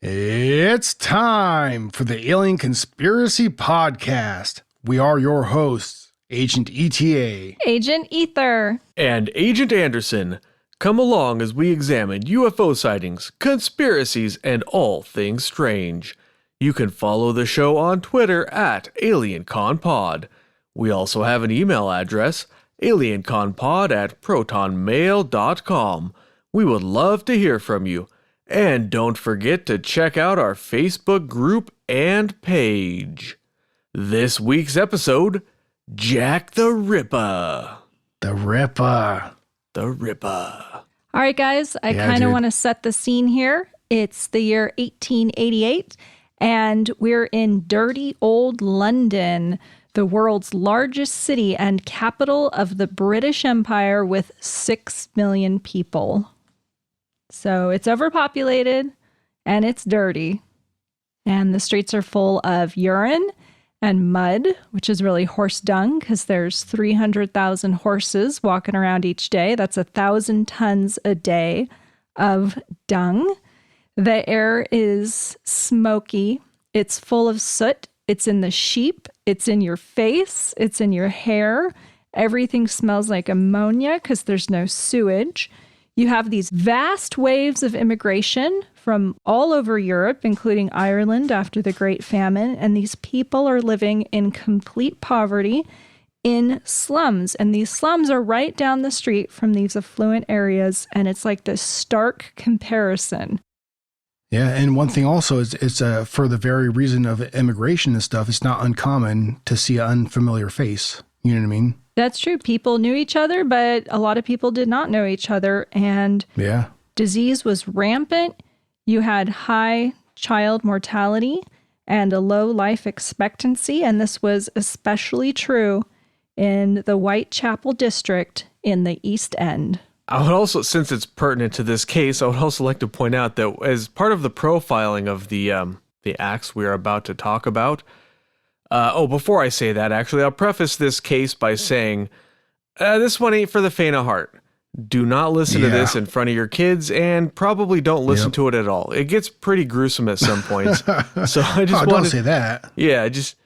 It's time for the Alien Conspiracy Podcast. We are your hosts, Agent ETA, Agent Ether, and Agent Anderson. Come along as we examine UFO sightings, conspiracies, and all things strange. You can follow the show on Twitter at AlienConPod. We also have an email address, alienconpod@protonmail.com. We would love to hear from you. And don't forget to check out our Facebook group and page. This week's episode, Jack the Ripper. The Ripper. The Ripper. All right, guys, I kind of want to set the scene here. It's the year 1888, and we're in dirty old London, the world's largest city and capital of the British Empire with 6 million people. So it's overpopulated and it's dirty. And the streets are full of urine and mud, which is really horse dung because there's 300,000 horses walking around each day. That's 1,000 tons a day of dung. The air is smoky. It's full of soot. It's in the sheep. It's in your face. It's in your hair. Everything smells like ammonia because there's no sewage. You have these vast waves of immigration from all over Europe, including Ireland after the Great Famine, and these people are living in complete poverty in slums. And these slums are right down the street from these affluent areas, and it's like this stark comparison. Yeah, and one thing also is it's for the very reason of immigration and stuff, it's not uncommon to see an unfamiliar face. You know what I mean? That's true. People knew each other, but a lot of people did not know each other. And disease was rampant. You had high child mortality and a low life expectancy. And this was especially true in the Whitechapel district in the East End. I would also, since it's pertinent to this case, I would also like to point out that as part of the profiling of the acts we are about to talk about, before I say that, actually, I'll preface this case by saying, this one ain't for the faint of heart. Do not listen to this in front of your kids, and probably don't listen to it at all. It gets pretty gruesome at some points. So I just don't say that. Yeah, just,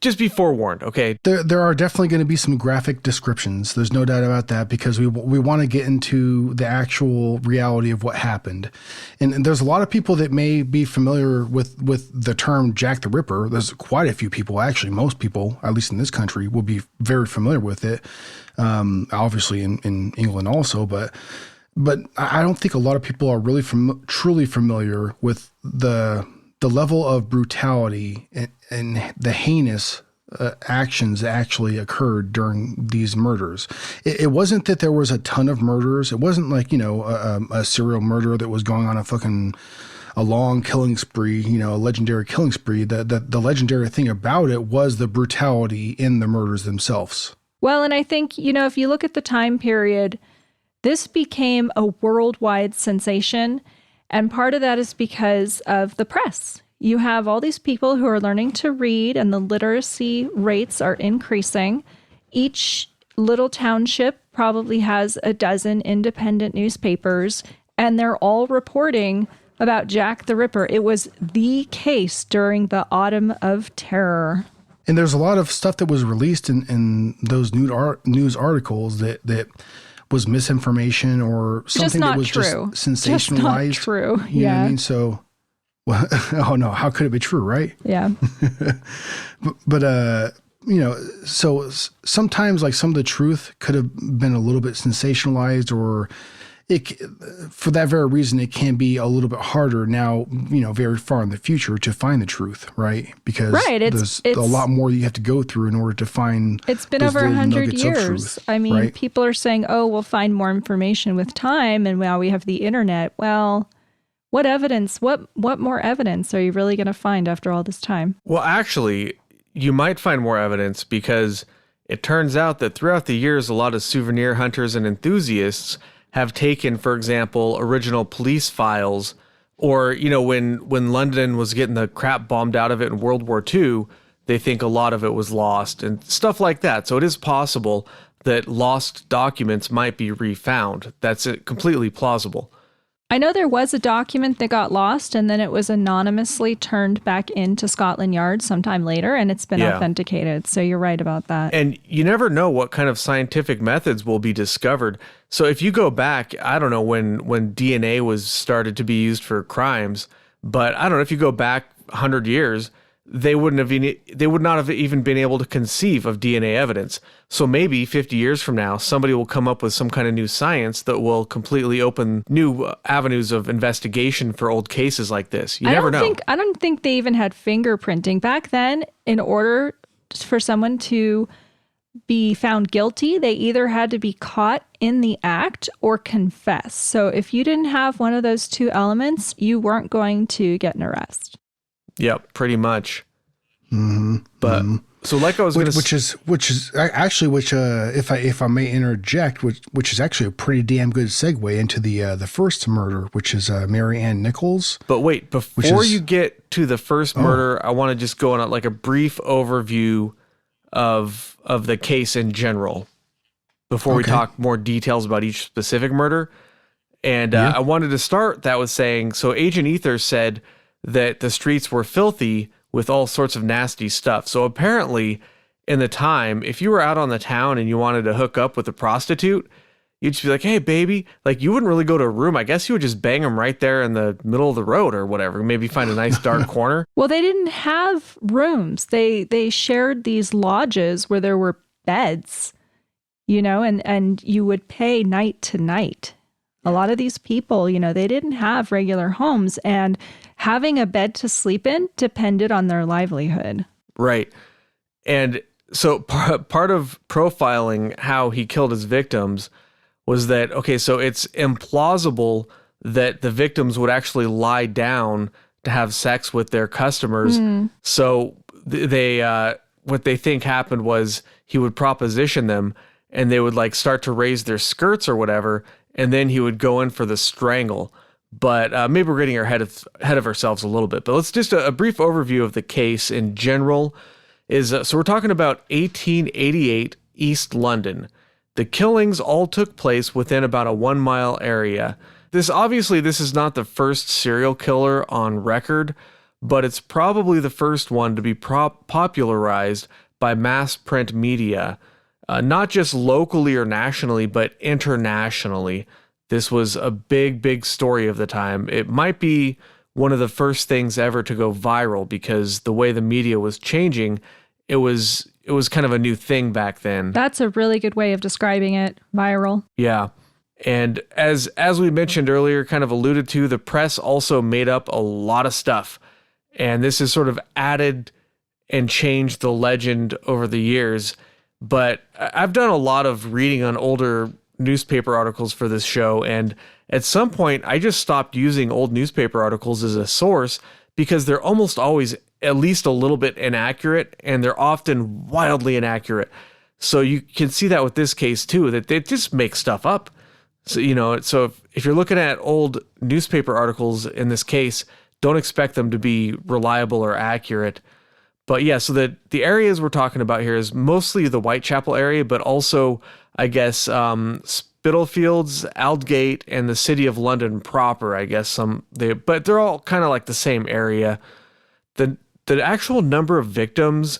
just be forewarned, okay? There are definitely going to be some graphic descriptions. There's no doubt about that because we want to get into the actual reality of what happened. And there's a lot of people that may be familiar with the term Jack the Ripper. There's quite a few people, actually, most people, at least in this country, will be very familiar with it. Obviously in England also, but I don't think a lot of people are really truly familiar with the level of brutality and the heinous actions that actually occurred during these murders. It wasn't that there was a ton of murders. It wasn't like, a serial murder that was going on a long killing spree, a legendary killing spree. The legendary thing about it was the brutality in the murders themselves. Well, and I think, if you look at the time period, this became a worldwide sensation. And part of that is because of the press. You have all these people who are learning to read and the literacy rates are increasing. Each little township probably has a dozen independent newspapers, and they're all reporting about Jack the Ripper. It was the case during the Autumn of Terror. And there's a lot of stuff that was released in those news articles that was misinformation or something that was true. Just sensationalized. Just not true. You know what I mean? So, oh no, how could it be true, right? Yeah. but so sometimes like some of the truth could have been a little bit sensationalized, or for that very reason, it can be a little bit harder now, very far in the future to find the truth, right? Because there's a lot more you have to go through in order to find. It's been over 100 years. I mean, right? People are saying, oh, we'll find more information with time. And now we have the internet. Well, what evidence, what more evidence are you really going to find after all this time? Well, actually, you might find more evidence because it turns out that throughout the years, a lot of souvenir hunters and enthusiasts have taken, for example, original police files, or, when London was getting the crap bombed out of it in World War II, they think a lot of it was lost and stuff like that. So it is possible that lost documents might be refound. That's completely plausible. I know there was a document that got lost and then it was anonymously turned back into Scotland Yard sometime later and it's been authenticated. So you're right about that. And you never know what kind of scientific methods will be discovered. So if you go back, I don't know when DNA was started to be used for crimes, but I don't know if you go back 100 years, they would not have even been able to conceive of DNA evidence. So maybe 50 years from now, somebody will come up with some kind of new science that will completely open new avenues of investigation for old cases like this. You never know. I don't think they even had fingerprinting back then. In order for someone to be found guilty, they either had to be caught in the act or confess. So if you didn't have one of those two elements, you weren't going to get an arrest. Yep, pretty much. Mm-hmm. But so, like I was going to, if I may interject, which is actually a pretty damn good segue into the first murder, which is Mary Ann Nichols. But wait, before you get to the first murder, I want to just go on like a brief overview of the case in general before we talk more details about each specific murder. And I wanted to start that with saying, so Agent Ether said that the streets were filthy with all sorts of nasty stuff. So apparently in the time, if you were out on the town and you wanted to hook up with a prostitute, you'd just be like, hey, baby, like you wouldn't really go to a room. I guess you would just bang them right there in the middle of the road or whatever. Maybe find a nice dark corner. Well, they didn't have rooms. They shared these lodges where there were beds, and you would pay night to night. A lot of these people, they didn't have regular homes, and having a bed to sleep in depended on their livelihood. Right. And so part of profiling how he killed his victims was that, so it's implausible that the victims would actually lie down to have sex with their customers. So what they think happened was he would proposition them and they would like start to raise their skirts or whatever, and then he would go in for the strangle. But maybe we're getting ahead of ourselves a little bit. But let's just a brief overview of the case in general is so we're talking about 1888 East London. The killings all took place within about a 1 mile area. This is not the first serial killer on record, but it's probably the first one to be popularized by mass print media, not just locally or nationally, but internationally. This was a big, big story of the time. It might be one of the first things ever to go viral because the way the media was changing, it was kind of a new thing back then. That's a really good way of describing it, viral. Yeah. And as we mentioned earlier, kind of alluded to, the press also made up a lot of stuff. And this has sort of added and changed the legend over the years. But I've done a lot of reading on older newspaper articles for this show, and at some point I just stopped using old newspaper articles as a source because they're almost always at least a little bit inaccurate, and they're often wildly inaccurate. So you can see that with this case too, that they just make stuff up. So if you're looking at old newspaper articles in this case, don't expect them to be reliable or accurate. But yeah, so the areas we're talking about here is mostly the Whitechapel area, but also, I guess, Spitalfields, Aldgate, and the city of London proper, I guess. But they're all kind of like the same area. The actual number of victims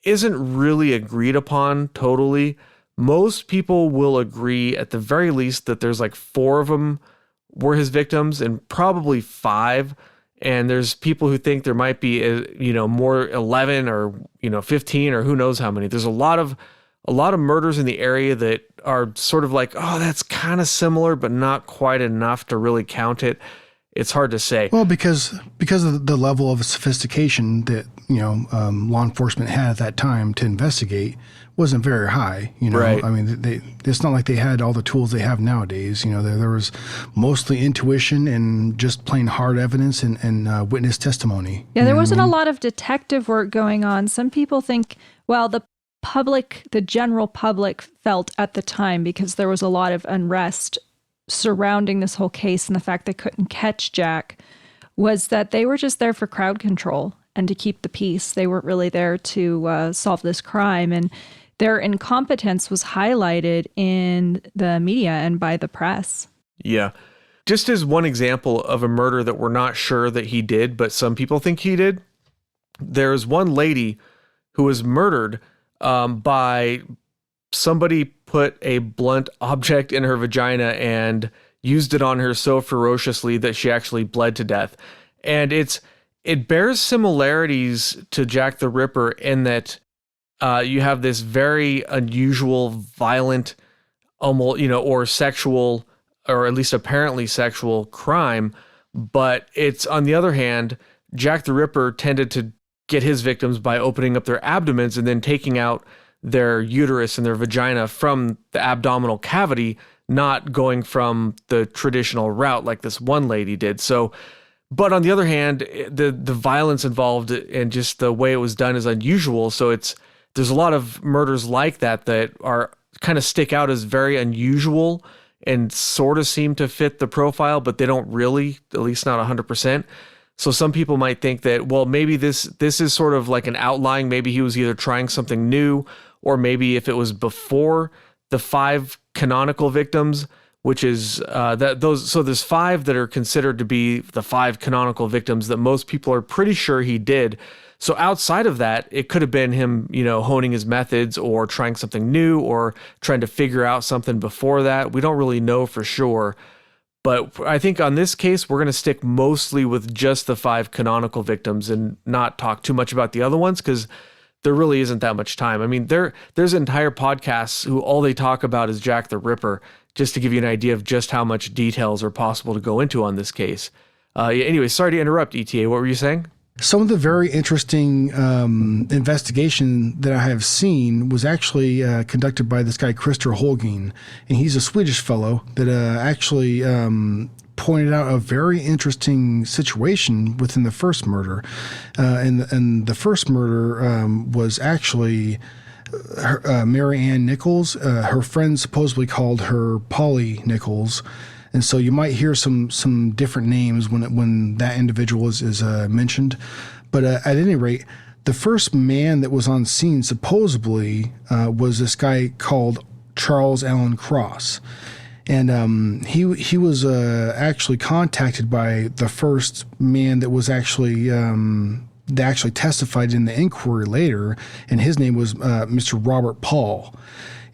isn't really agreed upon totally. Most people will agree at the very least that there's like 4 of them were his victims and probably 5. And there's people who think there might be, more 11 or, 15 or who knows how many. There's a lot of murders in the area that are sort of like, oh, that's kind of similar, but not quite enough to really count it. It's hard to say. Well, because of the level of sophistication that, law enforcement had at that time to investigate wasn't very high, Right. I mean, it's not like they had all the tools they have nowadays. There was mostly intuition and just plain hard evidence and witness testimony. Yeah, there wasn't a lot of detective work going on. Some people think, well, the general public felt at the time, because there was a lot of unrest surrounding this whole case and the fact they couldn't catch Jack, was that they were just there for crowd control and to keep the peace. They weren't really there to solve this crime. And their incompetence was highlighted in the media and by the press. Yeah. just as one example of a murder that we're not sure that he did, but some people think he did, there's one lady who was murdered by somebody put a blunt object in her vagina and used it on her so ferociously that she actually bled to death. And it bears similarities to Jack the Ripper in that you have this very unusual, violent, almost, or sexual, or at least apparently sexual crime. But it's, on the other hand, Jack the Ripper tended to get his victims by opening up their abdomens and then taking out their uterus and their vagina from the abdominal cavity, not going from the traditional route like this one lady did. So, but on the other hand, the violence involved and just the way it was done is unusual. So there's a lot of murders like that are kind of stick out as very unusual and sort of seem to fit the profile, but they don't really, at least not 100%. So some people might think that, well, maybe this is sort of like an outlying. Maybe he was either trying something new, or maybe if it was before the 5 canonical victims, which is so there's 5 that are considered to be the 5 canonical victims that most people are pretty sure he did. So outside of that, it could have been him, honing his methods or trying something new or trying to figure out something before that. We don't really know for sure. But I think on this case, we're going to stick mostly with just the 5 canonical victims and not talk too much about the other ones, because there really isn't that much time. I mean, there's entire podcasts who all they talk about is Jack the Ripper, just to give you an idea of just how much details are possible to go into on this case. Anyway, sorry to interrupt, ETA. What were you saying? Some of the very interesting investigation that I have seen was actually conducted by this guy, Christer Holguin, and he's a Swedish fellow that actually pointed out a very interesting situation within the first murder. And the first murder was actually Mary Ann Nichols. Her friend supposedly called her Polly Nichols. And so you might hear some different names when that individual is mentioned. But at any rate, the first man that was on scene supposedly was this guy called Charles Allen Cross. And he was actually contacted by the first man that was actually that actually testified in the inquiry later, and his name was Mr. Robert Paul.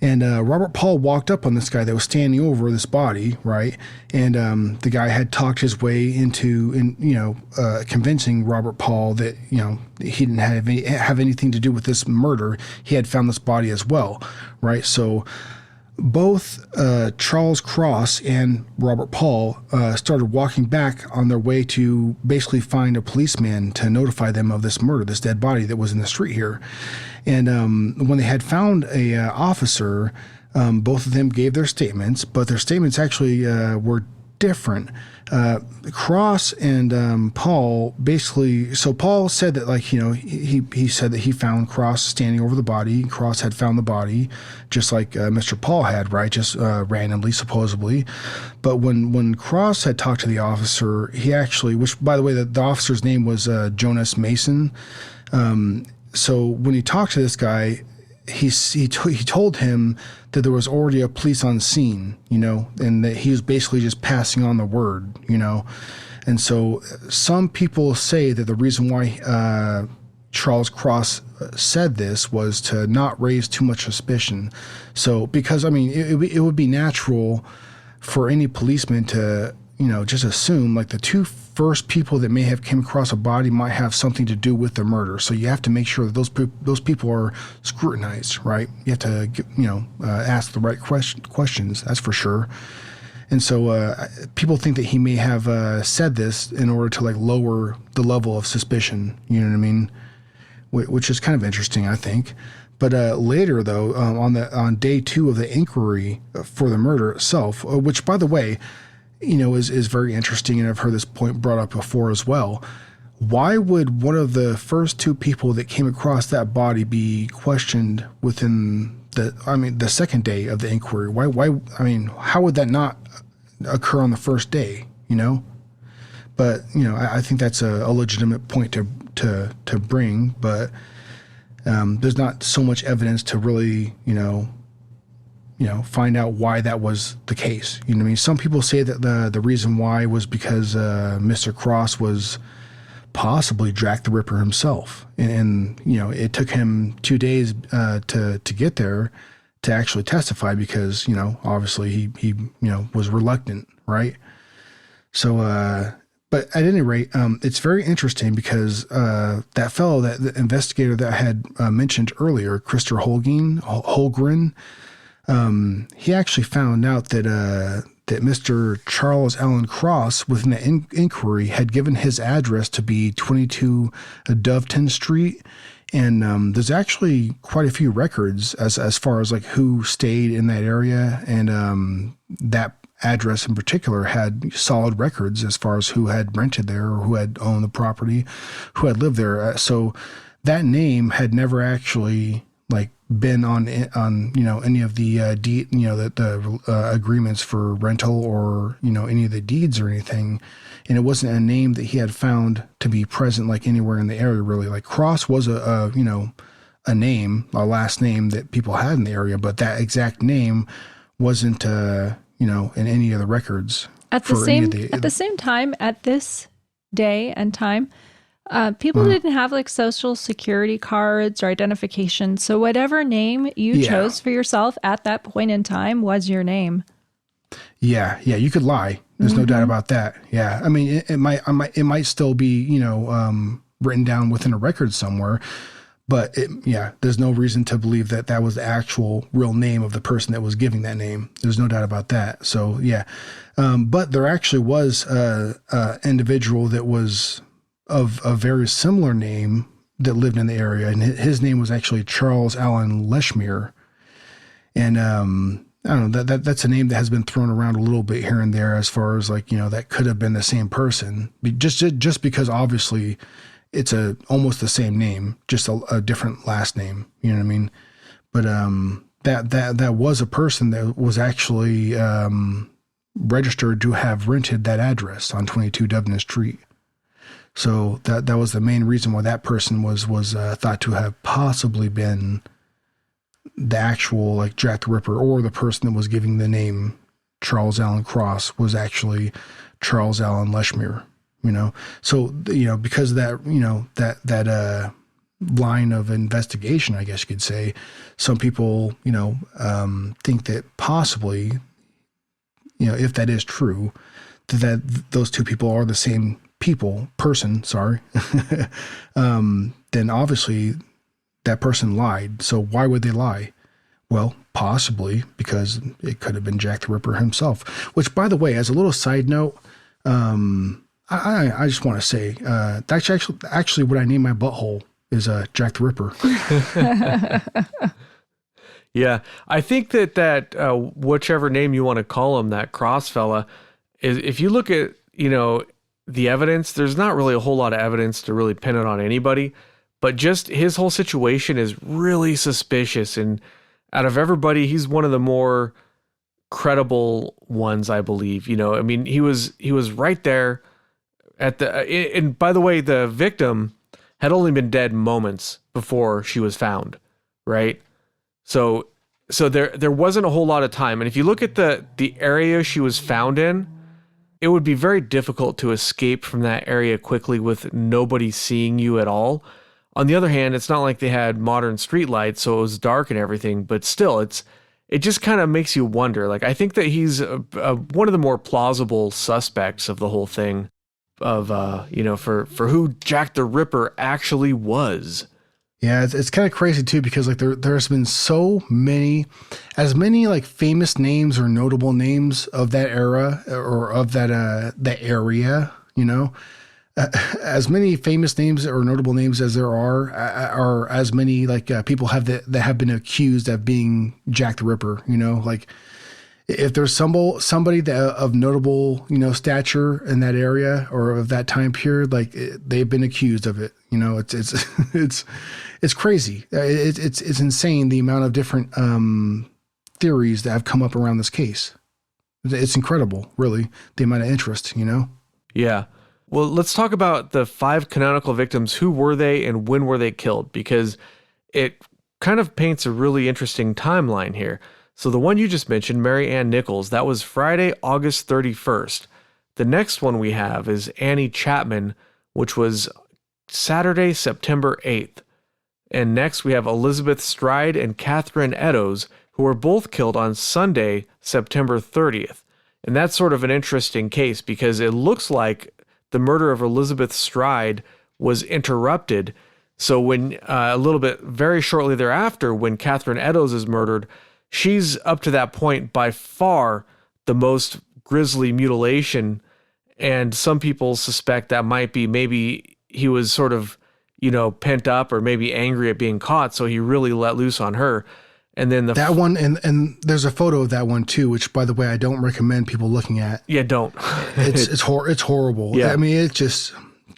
And Robert Paul walked up on this guy that was standing over this body, right? And the guy had talked his way into, convincing Robert Paul that he didn't have anything to do with this murder. He had found this body as well, right? So both Charles Cross and Robert Paul started walking back on their way to basically find a policeman to notify them of this murder, this dead body that was in the street here. And when they had found a officer, both of them gave their statements, but their statements actually were different. Cross and Paul basically, so Paul said that he said that he found Cross standing over the body. Cross had found the body just like Mr. Paul had, right? Just randomly, supposedly. But when Cross had talked to the officer, he actually, which by the way, the officer's name was Jonas Mason. So when he talked to this guy, he told him that there was already a police on scene, and that he was basically just passing on the word, And so some people say that the reason why Charles Cross said this was to not raise too much suspicion. So because, it would be natural for any policeman to, just assume like the 2 first people that may have came across a body might have something to do with the murder. So you have to make sure that those people are scrutinized, right? You have to, ask the right questions. That's for sure. And so people think that he may have said this in order to lower the level of suspicion. You know what I mean? Which is kind of interesting, I think. But later, though, on day 2 of the inquiry for the murder itself, which, by the way, is very interesting, and I've heard this point brought up before as well. Why would one of the first 2 people that came across that body be questioned within the second day of the inquiry? Why? How would that not occur on the first day? But I think that's a legitimate point to bring, but there's not so much evidence to really find out why that was the case. You know what I mean? Some people say that the reason why was because Mr. Cross was possibly Jack the Ripper himself, and it took him 2 days to get there to actually testify because obviously he was reluctant, right? So, but at any rate, it's very interesting because that fellow, the investigator that I had mentioned earlier, Christopher Holgren, he actually found out that Mr. Charles Allen Cross, within the inquiry, had given his address to be 22 Doveton Street. And there's actually quite a few records as far as like who stayed in that area. And that address in particular had solid records as far as who had rented there or who had owned the property, who had lived there. So that name had never actually like been on any of the the agreements for rental or any of the deeds or anything, and it wasn't a name that he had found to be present like anywhere in the area really. Like Cross was a name, a last name that people had in the area, but that exact name wasn't in any of the records at the same time at this day and time. People didn't have like social security cards or identification. So whatever name you chose for yourself at that point in time was your name. Yeah. You could lie. There's no doubt about that. Yeah. I mean, it might still be, written down within a record somewhere, but there's no reason to believe that that was the actual real name of the person that was giving that name. There's no doubt about that. So yeah. But there actually was a individual that was of a very similar name that lived in the area, and his name was actually Charles Allen Leshmere. And I don't know, that's a name that has been thrown around a little bit here and there as far as like that could have been the same person, just because obviously it's almost the same name, just a different last name. You know what I mean? But that was a person that was actually registered to have rented that address on 22 Doveton Street. So that was the main reason why that person was thought to have possibly been the actual like Jack the Ripper, or the person that was giving the name Charles Allen Cross was actually Charles Allen Leshmere. So because of that that line of investigation, I guess you could say, some people think that possibly if that is true, that those two people are the same person, then obviously that person lied. So why would they lie? Well, possibly because it could have been Jack the Ripper himself, which, by the way, as a little side note, I just want to say, that's actually what I named my butthole is Jack the Ripper. Yeah, I think that whichever name you want to call him, that Cross fella, is, if you look at, the evidence, there's not really a whole lot of evidence to really pin it on anybody, but just his whole situation is really suspicious. And out of everybody, he's one of the more credible ones, I believe. I mean, he was right there at and by the way, the victim had only been dead moments before she was found, right? So there wasn't a whole lot of time. And if you look at the area she was found in, it would be very difficult to escape from that area quickly with nobody seeing you at all. On the other hand, it's not like they had modern streetlights, so it was dark and everything, but still, it just kind of makes you wonder. Like, I think that he's one of the more plausible suspects of the whole thing, of for who Jack the Ripper actually was. Yeah, it's kind of crazy too, because like there's been so many, as many like famous names or notable names of that era or of that area, as many famous names or notable names as there are as many like people that have been accused of being Jack the Ripper. Like if there's somebody that of notable stature in that area or of that time period, like they've been accused of it. It's crazy. It's insane the amount of different theories that have come up around this case. It's incredible, really, the amount of interest. Yeah. Well, let's talk about the 5 canonical victims. Who were they and when were they killed? Because it kind of paints a really interesting timeline here. So the one you just mentioned, Mary Ann Nichols, that was Friday, August 31st. The next one we have is Annie Chapman, which was Saturday, September 8th. And next we have Elizabeth Stride and Catherine Eddowes, who were both killed on Sunday, September 30th. And that's sort of an interesting case because it looks like the murder of Elizabeth Stride was interrupted. So when a little bit very shortly thereafter, when Catherine Eddowes is murdered, she's up to that point by far the most grisly mutilation. And some people suspect that might be maybe he was sort of, pent up or maybe angry at being caught. So he really let loose on her. And then that one, and there's a photo of that one too, which by the way, I don't recommend people looking at. Yeah, don't. It's horrible. Yeah. I mean, it's just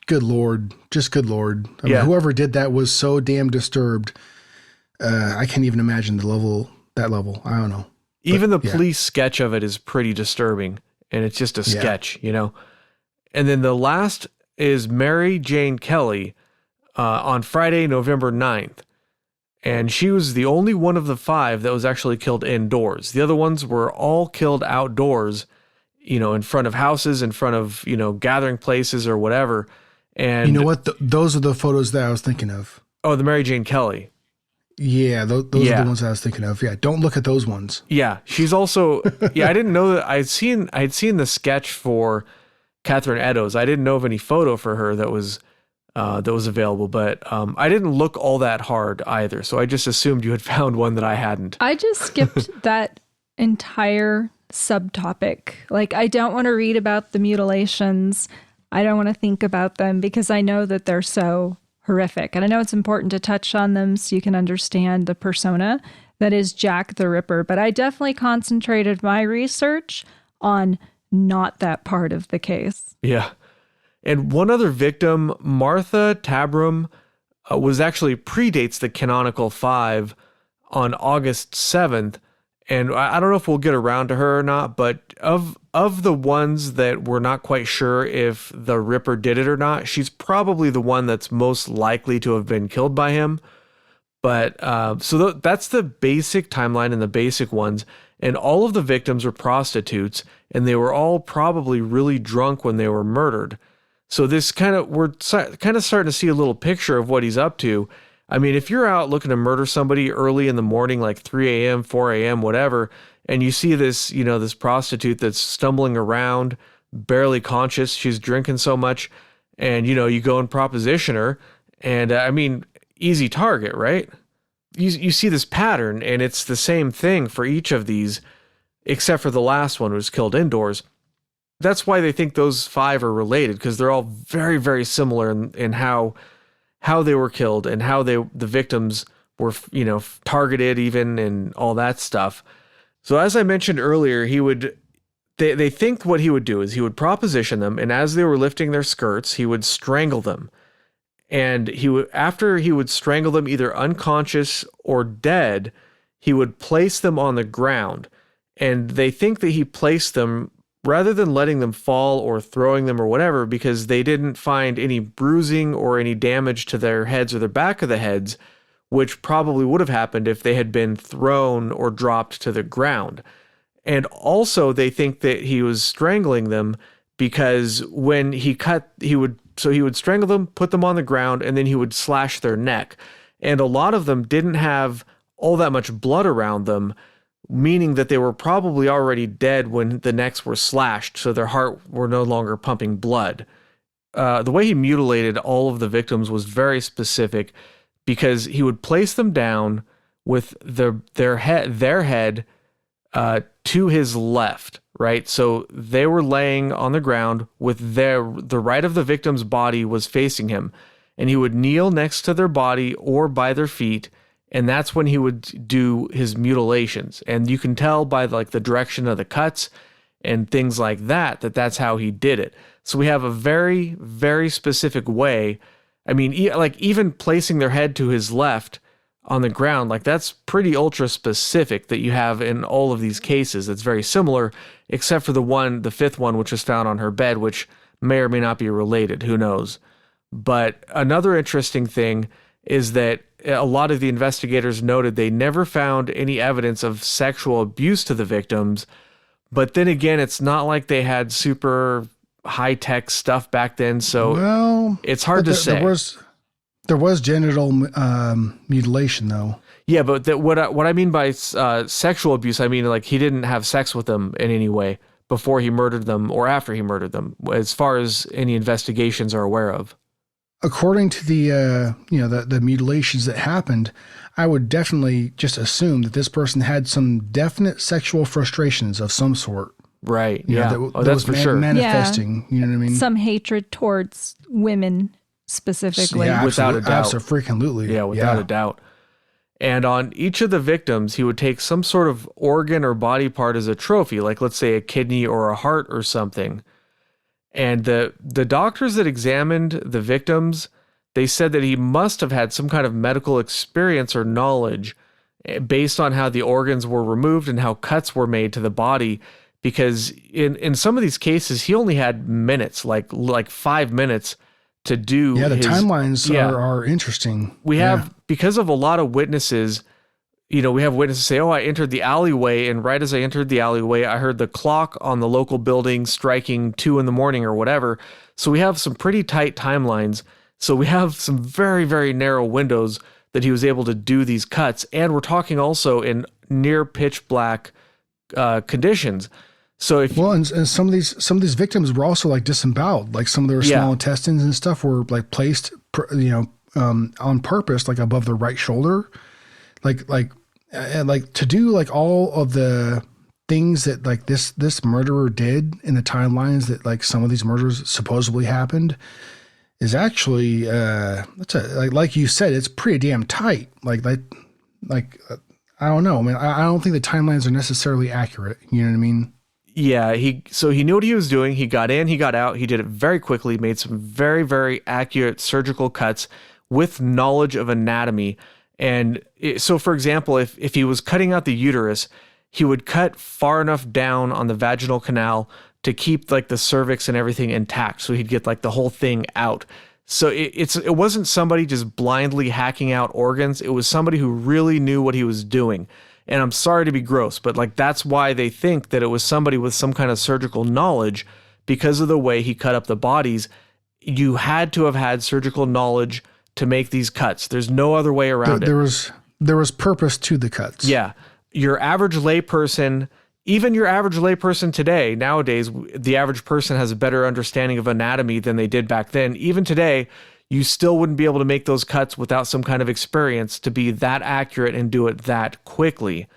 good Lord. I mean, whoever did that was so damn disturbed. I can't even imagine that level. I don't know. Even the police sketch of it is pretty disturbing, and it's just a sketch, And then the last is Mary Jane Kelly on Friday, November 9th. And she was the only one of the 5 that was actually killed indoors. The other ones were all killed outdoors, in front of houses, in front of, gathering places or whatever. And you know what? Those are the photos that I was thinking of. Oh, the Mary Jane Kelly. Yeah, those are the ones I was thinking of. Yeah, don't look at those ones. Yeah, she's also. Yeah, I didn't know that. I'd seen the sketch for Catherine Eddowes. I didn't know of any photo for her that was available, but I didn't look all that hard either. So I just assumed you had found one that I hadn't. I just skipped that entire subtopic. Like, I don't want to read about the mutilations. I don't want to think about them because I know that they're so horrific. And I know it's important to touch on them so you can understand the persona that is Jack the Ripper. But I definitely concentrated my research on not that part of the case. Yeah. And one other victim, Martha Tabram, was actually predates the canonical 5 on August 7th. And I don't know if we'll get around to her or not, but of the ones that we're not quite sure if the Ripper did it or not, she's probably the one that's most likely to have been killed by him. But so that's the basic timeline and the basic ones. And all of the victims were prostitutes, and they were all probably really drunk when they were murdered. So we're kind of starting to see a little picture of what he's up to. I mean, if you're out looking to murder somebody early in the morning, like 3 a.m., 4 a.m., whatever, and you see this, this prostitute that's stumbling around, barely conscious, she's drinking so much, and, you go and proposition her, and I mean, easy target, right? You see this pattern, and it's the same thing for each of these, except for the last one who was killed indoors. That's why they think those 5 are related, because they're all very, very similar in how they were killed and how the victims were, targeted even and all that stuff. So as I mentioned earlier, they think what he would do is he would proposition them, and as they were lifting their skirts, he would strangle them. And after he would strangle them either unconscious or dead, he would place them on the ground. And they think that he placed them rather than letting them fall or throwing them or whatever, because they didn't find any bruising or any damage to their heads or the back of the heads, which probably would have happened if they had been thrown or dropped to the ground. And also they think that he was strangling them because when he would strangle them, put them on the ground, and then he would slash their neck. And a lot of them didn't have all that much blood around them, meaning that they were probably already dead when the necks were slashed, so their heart were no longer pumping blood. The way he mutilated all of the victims was very specific, because he would place them down with their head to his left, right? So they were laying on the ground with the right of the victim's body was facing him, and he would kneel next to their body or by their feet. And that's when he would do his mutilations. And you can tell by the direction of the cuts and things like that that's how he did it. So we have a very, very specific way. I mean, even placing their head to his left on the ground, that's pretty ultra specific that you have in all of these cases. It's very similar, except for the fifth one, which was found on her bed, which may or may not be related. Who knows? But another interesting thing is that a lot of the investigators noted they never found any evidence of sexual abuse to the victims. But then again, it's not like they had super high-tech stuff back then, so it's hard to say. There was genital mutilation, though. Yeah, but what I mean by sexual abuse, I mean like he didn't have sex with them in any way before he murdered them or after he murdered them, as far as any investigations are aware of. According to the mutilations that happened, I would definitely just assume that this person had some definite sexual frustrations of some sort. Right. Yeah. That that's for sure. Manifesting. Yeah. You know what I mean? Some hatred towards women specifically. Yeah, without a doubt. Absolutely. Yeah, without a doubt. And on each of the victims, he would take some sort of organ or body part as a trophy, like let's say a kidney or a heart or something. And the doctors that examined the victims, they said that he must have had some kind of medical experience or knowledge based on how the organs were removed and how cuts were made to the body. Because in some of these cases, he only had minutes, like 5 minutes to do. Yeah, the timelines are interesting. We have, because of a lot of witnesses, we have witnesses say, I entered the alleyway, and right as I entered the alleyway, I heard the clock on the local building striking 2 a.m. or whatever. So we have some pretty tight timelines. So we have some very, very narrow windows that he was able to do these cuts. And we're talking also in near pitch black conditions. So and some of these victims were also like disemboweled, like some of their small intestines and stuff were like placed, on purpose, like above the right shoulder. Like to do like all of the things that like this murderer did in the timelines that like some of these murders supposedly happened is actually like you said, it's pretty damn tight. Like I don't know. I mean, I don't think the timelines are necessarily accurate. You know what I mean? Yeah. He knew what he was doing. He got in, he got out. He did it very quickly. Made some very, very accurate surgical cuts with knowledge of anatomy. And so, for example, if he was cutting out the uterus, he would cut far enough down on the vaginal canal to keep like the cervix and everything intact. So he'd get like the whole thing out. So it wasn't somebody just blindly hacking out organs. It was somebody who really knew what he was doing. And I'm sorry to be gross, but like that's why they think that it was somebody with some kind of surgical knowledge, because of the way he cut up the bodies. You had to have had surgical knowledge to make these cuts. There's no other way around it. There was purpose to the cuts. Yeah. Your average layperson, even your average layperson today, nowadays, the average person has a better understanding of anatomy than they did back then. Even today, you still wouldn't be able to make those cuts without some kind of experience to be that accurate and do it that quickly.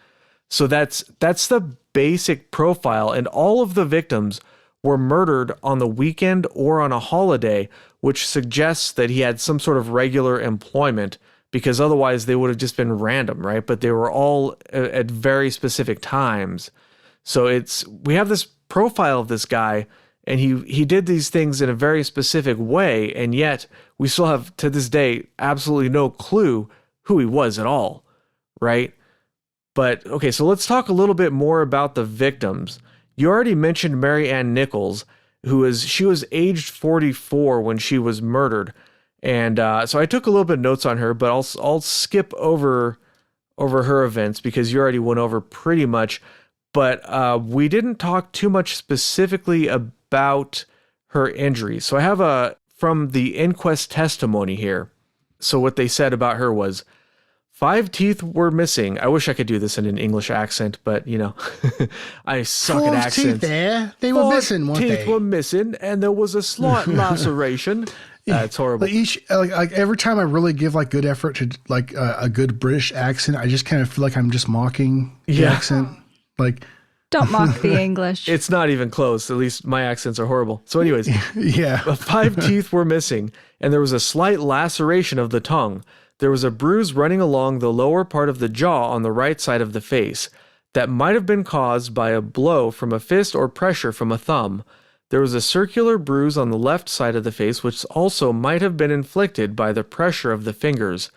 So that's the basic profile. And all of the victims were murdered on the weekend or on a holiday, which suggests that he had some sort of regular employment, because otherwise they would have just been random, right? But they were all at very specific times. So we have this profile of this guy, and he did these things in a very specific way, and yet we still have, to this day, absolutely no clue who he was at all, right? But, okay, so let's talk a little bit more about the victims. You already mentioned Mary Ann Nichols, she was aged 44 when she was murdered. And so I took a little bit of notes on her, but I'll skip over her events because you already went over pretty much. But we didn't talk too much specifically about her injuries. So I have from the inquest testimony here. So what they said about her was, 5 teeth were missing. I wish I could do this in an English accent, but I suck at accents. 4 teeth there. They were missing, weren't they? 4 teeth were missing, and there was a slight laceration. It's horrible. Like every time I really give like good effort to like a good British accent, I just kind of feel like I'm just mocking the accent. Like, don't mock the English. It's not even close. At least my accents are horrible. So anyways, 5 teeth were missing, and there was a slight laceration of the tongue. There was a bruise running along the lower part of the jaw on the right side of the face that might have been caused by a blow from a fist or pressure from a thumb. There was a circular bruise on the left side of the face, which also might have been inflicted by the pressure of the fingers.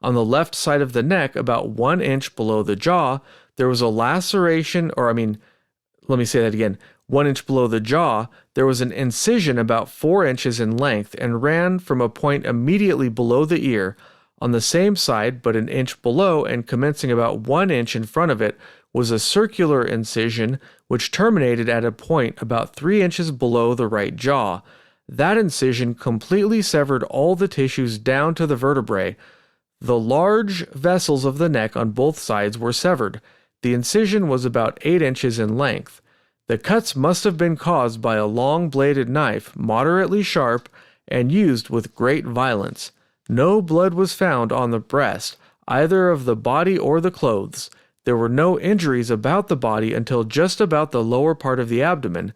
On the left side of the neck, about 1 inch below the jaw, there was a laceration, let me say that again. 1 inch below the jaw, there was an incision about 4 inches in length and ran from a point immediately below the ear On the same side, but an inch below and commencing about 1 inch in front of it, was a circular incision which terminated at a point about 3 inches below the right jaw. That incision completely severed all the tissues down to the vertebrae. The large vessels of the neck on both sides were severed. The incision was about 8 inches in length. The cuts must have been caused by a long-bladed knife, moderately sharp, and used with great violence. No blood was found on the breast, either of the body or the clothes. There were no injuries about the body until just about the lower part of the abdomen.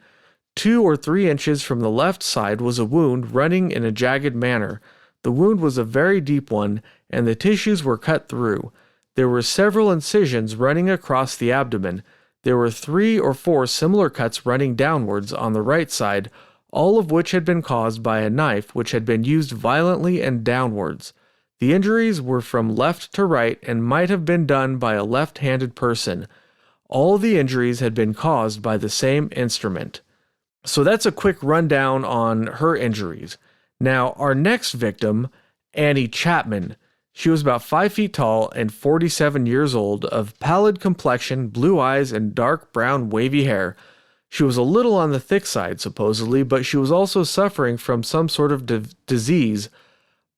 2 or 3 inches from the left side was a wound running in a jagged manner. The wound was a very deep one, and the tissues were cut through. There were several incisions running across the abdomen. There were 3 or 4 similar cuts running downwards on the right side, all of which had been caused by a knife which had been used violently and downwards. The injuries were from left to right and might have been done by a left-handed person. All the injuries had been caused by the same instrument. So that's a quick rundown on her injuries. Now, our next victim, Annie Chapman. She was about 5 feet tall and 47 years old, of pallid complexion, blue eyes, and dark brown wavy hair. She was a little on the thick side, supposedly, but she was also suffering from some sort of disease,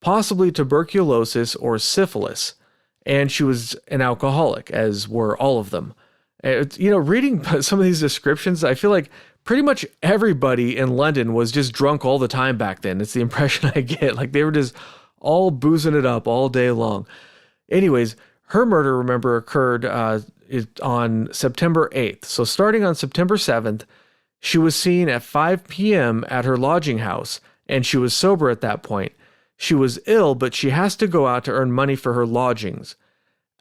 possibly tuberculosis or syphilis, and she was an alcoholic, as were all of them. Reading some of these descriptions, I feel like pretty much everybody in London was just drunk all the time back then. It's the impression I get. Like they were just all boozing it up all day long. Anyways, her murder, remember, occurred on September 8th. So starting on September 7th, she was seen at 5 p.m. at her lodging house, and she was sober at that point. She was ill, but she has to go out to earn money for her lodgings.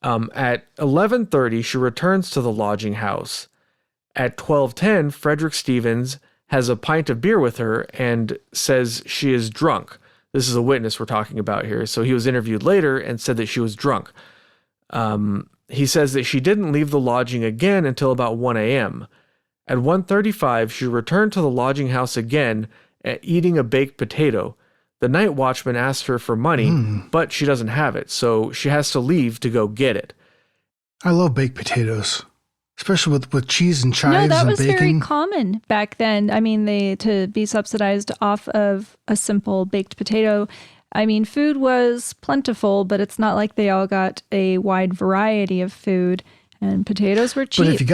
At 11:30, she returns to the lodging house. At 12:10, Frederick Stevens has a pint of beer with her and says she is drunk. This is a witness we're talking about here. So he was interviewed later and said that she was drunk. He says that she didn't leave the lodging again until about 1 a.m. At 1:35, she returned to the lodging house again, eating a baked potato. The night watchman asked her for money, but she doesn't have it, so she has to leave to go get it. I love baked potatoes, especially with cheese and chives and bacon. No, that was very common back then. I mean, to be subsidized off of a simple baked potato. I mean, food was plentiful, but it's not like they all got a wide variety of food, and potatoes were cheap. But if you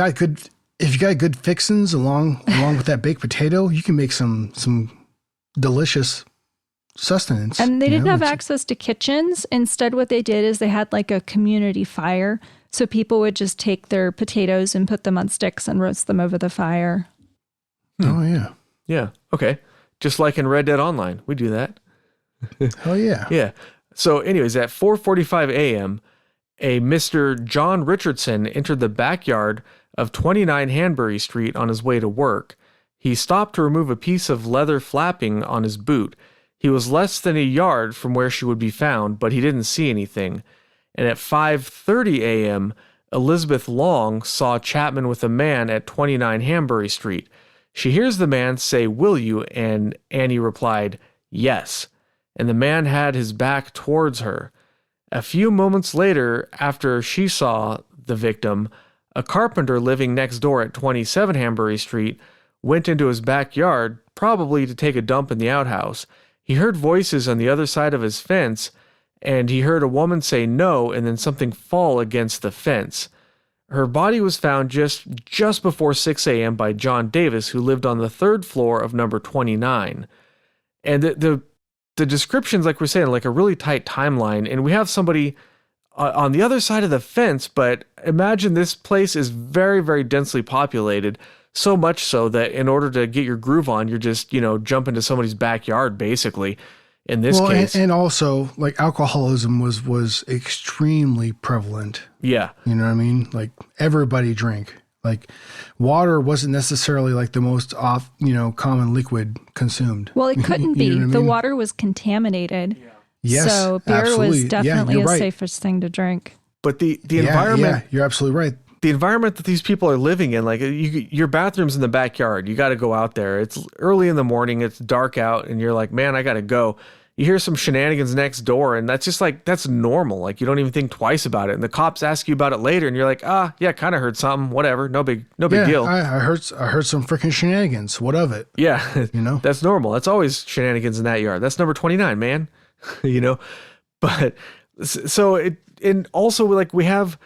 got good fixins along with that baked potato, you can make some delicious sustenance. And they didn't have access to kitchens. Instead, what they did is they had like a community fire. So people would just take their potatoes and put them on sticks and roast them over the fire. Oh, yeah. Yeah. Okay. Just like in Red Dead Online, we do that. Oh, yeah. Yeah. So anyways, at 4:45 a.m., a Mr. John Richardson entered the backyard of 29 Hanbury Street on his way to work. He stopped to remove a piece of leather flapping on his boot. He was less than a yard from where she would be found, but he didn't see anything. And at 5:30 a.m., Elizabeth Long saw Chapman with a man at 29 Hanbury Street. She hears the man say, "Will you?" And Annie replied, "Yes." And the man had his back towards her. A few moments later, after she saw the victim, a carpenter living next door at 27 Hanbury Street went into his backyard, probably to take a dump in the outhouse. He heard voices on the other side of his fence, and he heard a woman say no and then something fall against the fence. Her body was found just before 6 a.m. by John Davis, who lived on the 3rd floor of number 29. And the description's, like we're saying, like a really tight timeline, and we have somebody on the other side of the fence, but imagine this place is very, very densely populated, so much so that in order to get your groove on, you're just, jump into somebody's backyard, basically, in this case. And also, like, alcoholism was extremely prevalent. Yeah. You know what I mean? Like, everybody drank. Like, water wasn't necessarily like the most common liquid consumed. Well, it couldn't be. You know what I The mean? water was contaminated. Yeah. Yes, so beer absolutely. was definitely the right. safest thing to drink. But the environment... Yeah, you're absolutely right. The environment that these people are living in, like your bathroom's in the backyard. You got to go out there. It's early in the morning. It's dark out, and you're like, man, I got to go. you hear some shenanigans next door, and that's just like, that's normal. Like, you don't even think twice about it. And the cops ask you about it later, and you're like, yeah, kind of heard something, whatever. No big deal. I heard some freaking shenanigans. What of it? Yeah. That's normal. That's always shenanigans in that yard. That's number 29, man. But so and also like we have,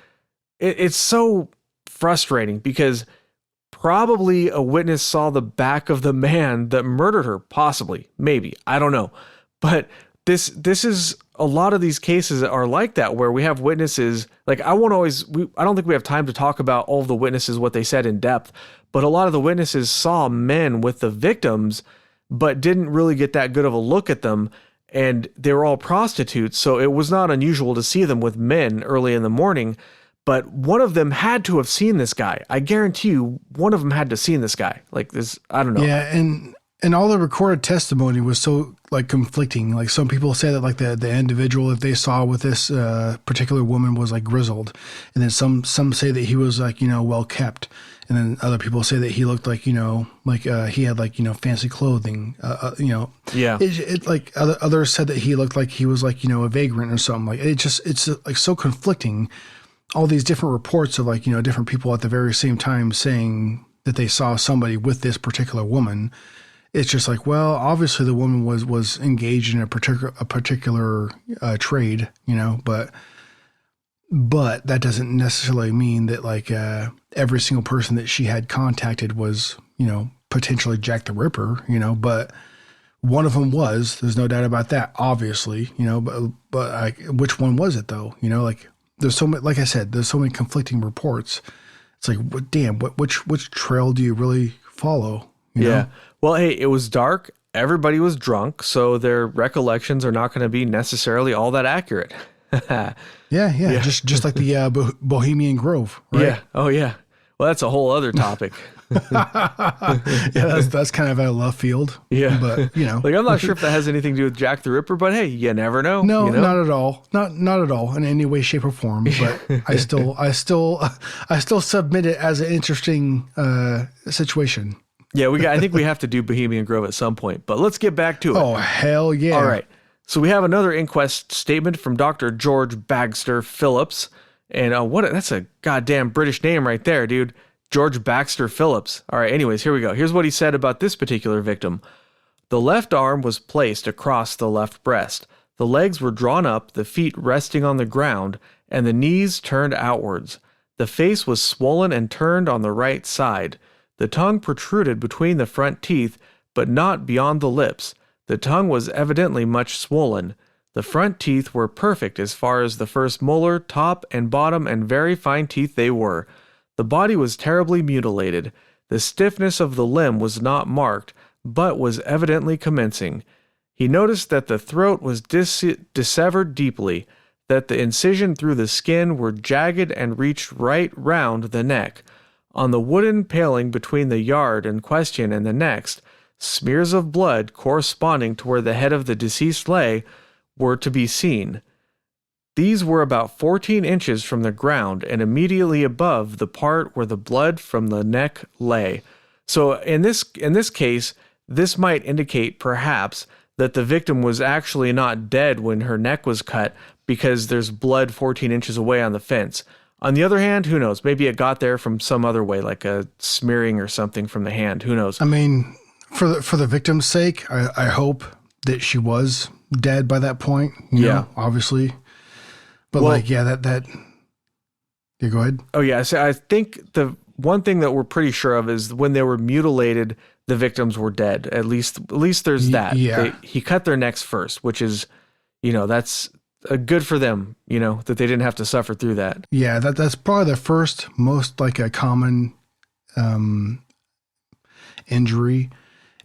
it's so frustrating because probably a witness saw the back of the man that murdered her, possibly, maybe, I don't know. But this is, a lot of these cases are like that, where we have witnesses, like I don't think we have time to talk about all of the witnesses, what they said in depth, but a lot of the witnesses saw men with the victims, but didn't really get that good of a look at them. And they were all prostitutes, so it was not unusual to see them with men early in the morning. But one of them had to have seen this guy. I guarantee you, one of them had to have seen this guy. Like this, I don't know. Yeah, and all the recorded testimony was so like conflicting. Like some people say that like the individual that they saw with this particular woman was like grizzled, and then some say that he was like well kept, and then other people say that he looked like he had like fancy clothing. Yeah. It like others said that he looked like he was like a vagrant or something. Like it's like so conflicting. All these different reports of like different people at the very same time saying that they saw somebody with this particular woman. It's just like, well, obviously the woman was engaged in a particular trade, but that doesn't necessarily mean that like every single person that she had contacted was potentially Jack the Ripper, but one of them was. There's no doubt about that, obviously, but like, which one was it though? Like there's so many, like I said, there's so many conflicting reports. It's like, which trail do you really follow? Yeah. Well, hey, it was dark. Everybody was drunk, so their recollections are not going to be necessarily all that accurate. Yeah. Just like the Bohemian Grove, right? Yeah. Oh, yeah. Well, that's a whole other topic. Yeah, that's kind of out of left field. Yeah. But, like, I'm not sure if that has anything to do with Jack the Ripper, but hey, you never know. No, not at all. Not at all in any way, shape, or form. But I still submit it as an interesting situation. Yeah, I think we have to do Bohemian Grove at some point, but let's get back to it. Oh, hell yeah. All right. So we have another inquest statement from Dr. George Baxter Phillips. And that's a goddamn British name right there, dude. George Baxter Phillips. All right, anyways, here we go. Here's what he said about this particular victim. The left arm was placed across the left breast. The legs were drawn up, the feet resting on the ground, and the knees turned outwards. The face was swollen and turned on the right side. The tongue protruded between the front teeth, but not beyond the lips. The tongue was evidently much swollen. The front teeth were perfect as far as the first molar, top and bottom, and very fine teeth they were. The body was terribly mutilated. The stiffness of the limb was not marked, but was evidently commencing. He noticed that the throat was dissevered deeply, that the incision through the skin were jagged and reached right round the neck. On the wooden paling between the yard in question and the next, smears of blood corresponding to where the head of the deceased lay were to be seen. These were about 14 inches from the ground and immediately above the part where the blood from the neck lay. So in this case, this might indicate perhaps that the victim was actually not dead when her neck was cut because there's blood 14 inches away on the fence. On the other hand, who knows? Maybe it got there from some other way, like a smearing or something from the hand. Who knows? I mean, for the victim's sake, I hope that she was dead by that point. You know, obviously. But that. Yeah, go ahead. Oh yeah, so I think the one thing that we're pretty sure of is when they were mutilated, the victims were dead. At least there's that. Yeah. He cut their necks first, which is, that's good for them, that they didn't have to suffer through that. Yeah, that's probably the first most like a common injury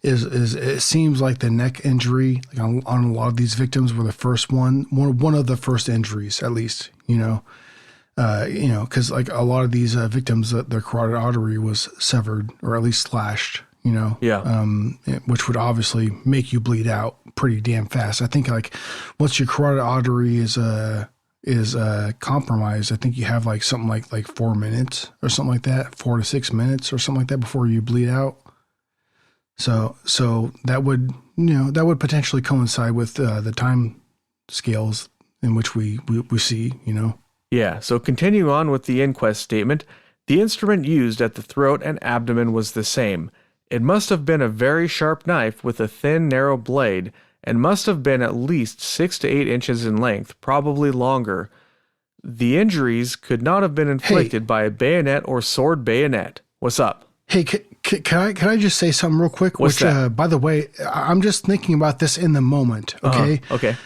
is it seems like the neck injury like on a lot of these victims were the first one of the first injuries, at least, because like a lot of these victims, their carotid artery was severed or at least slashed, which would obviously make you bleed out pretty damn fast. I think like once your carotid artery is compromised, I think you have like something like 4 minutes or something like that, 4 to 6 minutes or something like that before you bleed out. So that would that would potentially coincide with the time scales in which we see, Yeah, so continuing on with the inquest statement, the instrument used at the throat and abdomen was the same. It must have been a very sharp knife with a thin, narrow blade, and must have been at least 6 to 8 inches in length, probably longer. The injuries could not have been inflicted by a bayonet or sword bayonet. What's up? Hey, can I just say something real quick? What's that? By the way, I'm just thinking about this in the moment. Okay. Okay.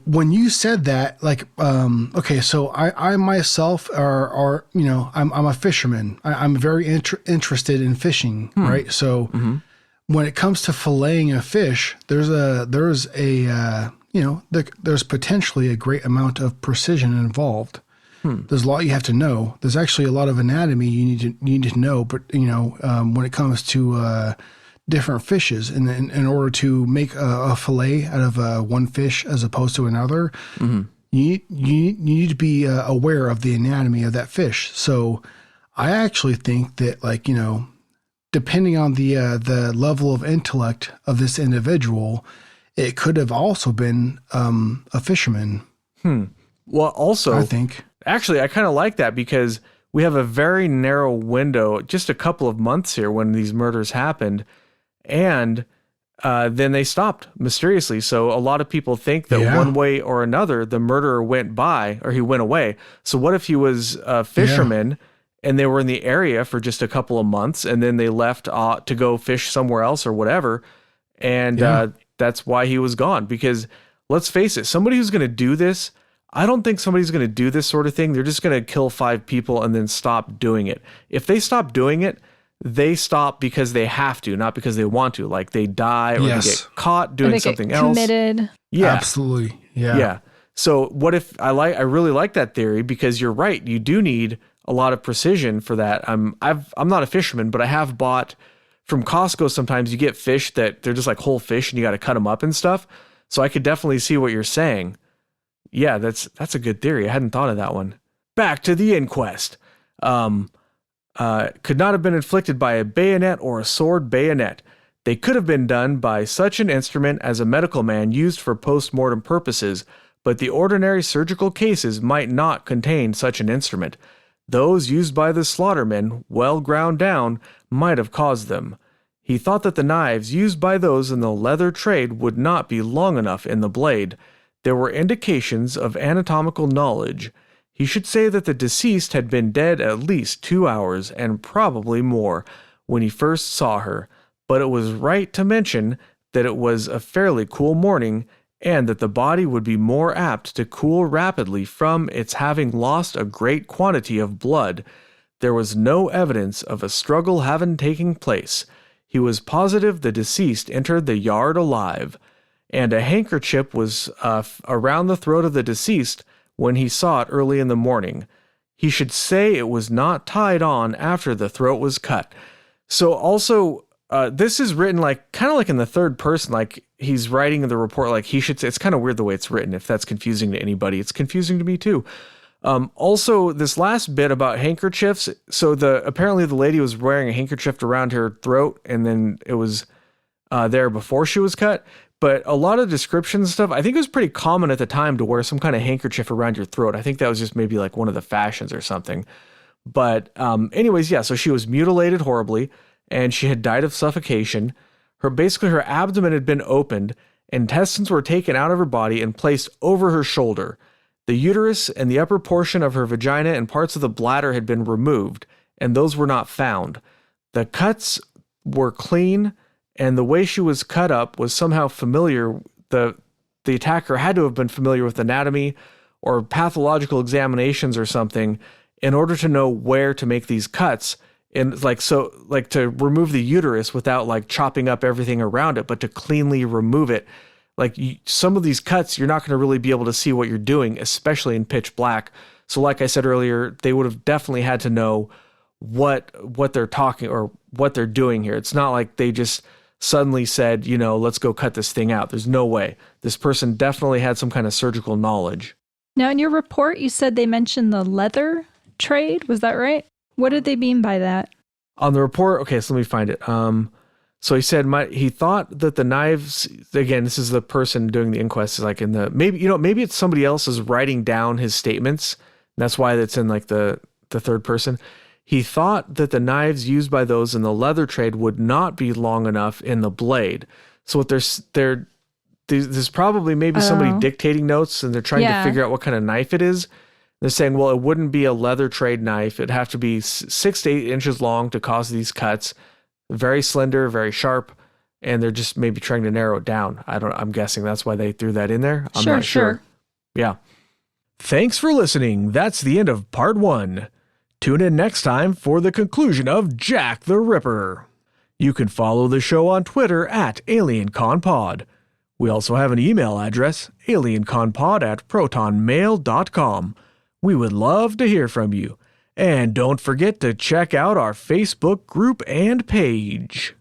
When you said that, okay, so I myself are I'm a fisherman. I'm very interested in fishing, right? So when it comes to filleting a fish, there's potentially a great amount of precision involved. There's a lot you have to know. There's actually a lot of anatomy you need to know, but when it comes to different fishes, and in order to make a fillet out of one fish as opposed to another, you need to be aware of the anatomy of that fish. So I actually think that, depending on the level of intellect of this individual, it could have also been a fisherman. Well, also, I think. Actually, I kind of like that because we have a very narrow window, just a couple of months here when these murders happened, and then they stopped mysteriously. So a lot of people think that one way or another, the murderer went by, or he went away. So what if he was a fisherman and they were in the area for just a couple of months, and then they left to go fish somewhere else or whatever, and that's why he was gone? Because let's face it, somebody who's going to do this, I don't think somebody's going to do this sort of thing. They're just going to kill 5 people and then stop doing it. If they stop doing it, they stop because they have to, not because they want to. Like they die or they get caught doing something else. Committed. Yeah, absolutely. Yeah. So what if I really like that theory, because you're right. You do need a lot of precision for that. I'm not a fisherman, but I have bought from Costco. Sometimes you get fish that they're just like whole fish and you got to cut them up and stuff. So I could definitely see what you're saying. Yeah, that's a good theory. I hadn't thought of that one. Back to the inquest. Could not have been inflicted by a bayonet or a sword bayonet. They could have been done by such an instrument as a medical man used for post-mortem purposes, but the ordinary surgical cases might not contain such an instrument. Those used by the slaughterman, well ground down, might have caused them. He thought that the knives used by those in the leather trade would not be long enough in the blade. There were indications of anatomical knowledge. He should say that the deceased had been dead at least 2 hours, and probably more, when he first saw her, but it was right to mention that it was a fairly cool morning, and that the body would be more apt to cool rapidly from its having lost a great quantity of blood. There was no evidence of a struggle having taken place. He was positive the deceased entered the yard alive, and a handkerchief was around the throat of the deceased when he saw it early in the morning. He should say it was not tied on after the throat was cut. So also, this is written kind of like in the third person, like he's writing the report like he should say. It's kind of weird the way it's written. If that's confusing to anybody, it's confusing to me too. Also, this last bit about handkerchiefs. So apparently the lady was wearing a handkerchief around her throat, and then it was there before she was cut. But a lot of description stuff, I think it was pretty common at the time to wear some kind of handkerchief around your throat. I think that was just maybe like one of the fashions or something. But anyways, yeah, so she was mutilated horribly, and she had died of suffocation. Basically her abdomen had been opened, intestines were taken out of her body and placed over her shoulder. The uterus and the upper portion of her vagina and parts of the bladder had been removed, and those were not found. The cuts were clean, and the way she was cut up was somehow familiar. The attacker had to have been familiar with anatomy or pathological examinations or something in order to know where to make these cuts. And to remove the uterus without chopping up everything around it, but to cleanly remove it. Some of these cuts, you're not going to really be able to see what you're doing, especially in pitch black. So like I said earlier, they would have definitely had to know what they're talking or what they're doing here. It's not like they just suddenly said, let's go cut this thing out. There's no way. This person definitely had some kind of surgical knowledge. Now, in your report, you said they mentioned the leather trade. Was that right? What did they mean by that? On the report, okay, so let me find it. So he said he thought that the knives, again, this is the person doing the inquest, is like in the, maybe it's somebody else is writing down his statements. And that's why it's in like the third person. He thought that the knives used by those in the leather trade would not be long enough in the blade. So what there's probably maybe somebody dictating notes and they're trying to figure out what kind of knife it is. They're saying, well, it wouldn't be a leather trade knife. It'd have to be 6 to 8 inches long to cause these cuts. Very slender, very sharp, and they're just maybe trying to narrow it down. I'm guessing that's why they threw that in there. I'm not sure. Yeah. Thanks for listening. That's the end of part 1. Tune in next time for the conclusion of Jack the Ripper. You can follow the show on Twitter at AlienConPod. We also have an email address, alienconpod@protonmail.com. We would love to hear from you. And don't forget to check out our Facebook group and page.